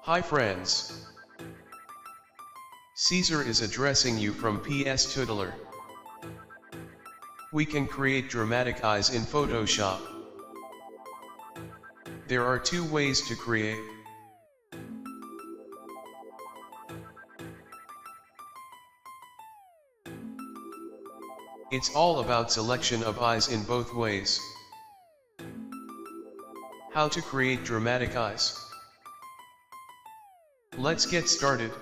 Hi friends. Caesar is addressing you from PS Tutelar. We can create dramatic eyes in Photoshop. There are two ways to create. It's all about selection of eyes in both ways. How to create dramatic eyes. Let's get started.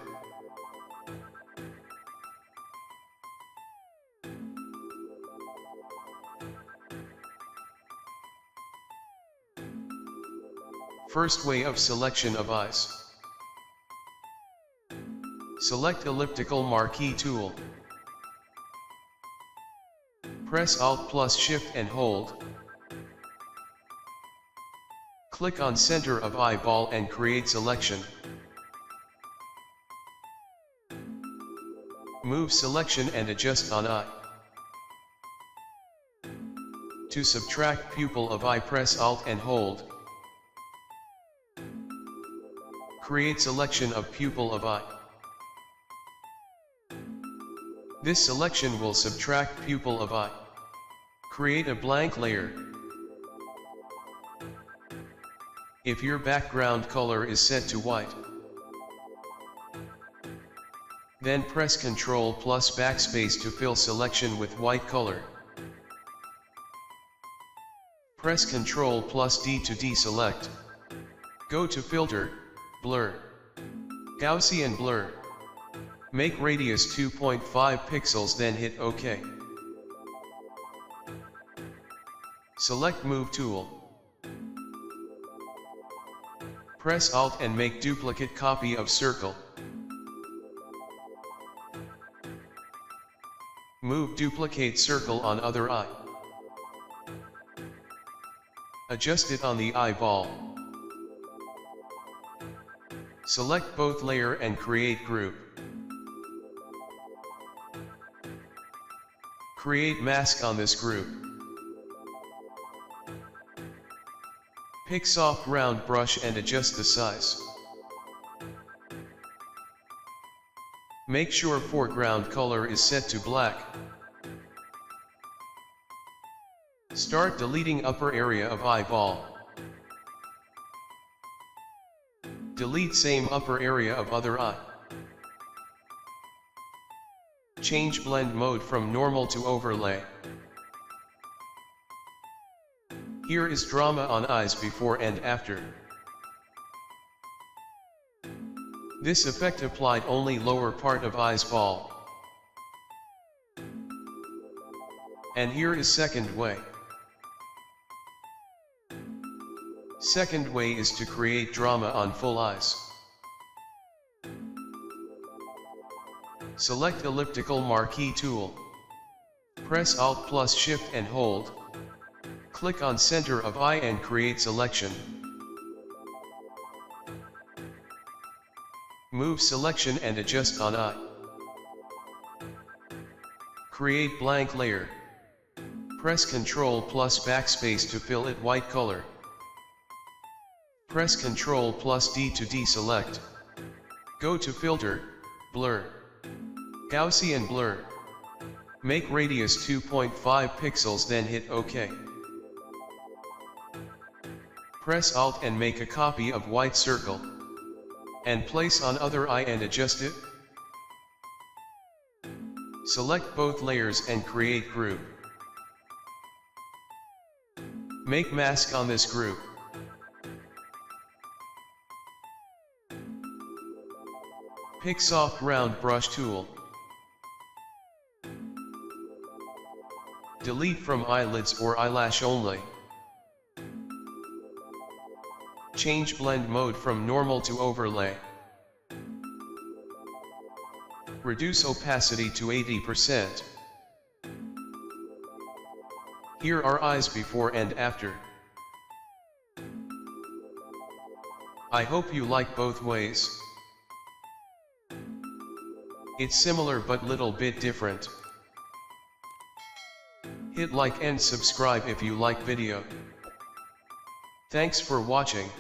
First way of selection of eyes. Select Elliptical Marquee tool. Press Alt plus Shift and hold. Click on center of eyeball and create selection. Move selection and adjust on eye. To subtract pupil of eye, press Alt and hold. Create selection of pupil of eye. This selection will subtract pupil of eye. Create a blank layer. If your background color is set to white, then press Ctrl plus backspace to fill selection with white color. Press Ctrl plus D to deselect. Go to Filter, Blur, Gaussian Blur. Make radius 2.5 pixels, then hit OK. Select Move tool. Press Alt and make duplicate copy of circle. Move duplicate circle on other eye. Adjust it on the eyeball. Select both layer and create group. Create mask on this group. Pick soft round brush and adjust the size. Make sure foreground color is set to black. Start deleting upper area of eyeball. Delete same upper area of other eye. Change blend mode from normal to overlay. Here is drama on eyes before and after. This effect applied only lower part of eyes ball. And here is second way. Second way is to create drama on full eyes. Select Elliptical Marquee tool. Press Alt plus Shift and hold. Click on center of eye and create selection. Move selection and adjust on eye. Create blank layer. Press Ctrl plus backspace to fill it white color. Press Ctrl plus D to deselect. Go to Filter, Blur, Gaussian Blur. Make radius 2.5 pixels, then hit OK. Press Alt and make a copy of white circle. And place on other eye and adjust it. Select both layers and create group. Make mask on this group. Pick soft round brush tool. Delete from eyelids or eyelash only. Change blend mode from normal to overlay. Reduce opacity to 80%. Here are eyes before and after. I hope you like both ways. It's similar but little bit different. Hit like and subscribe if you like video. Thanks for watching.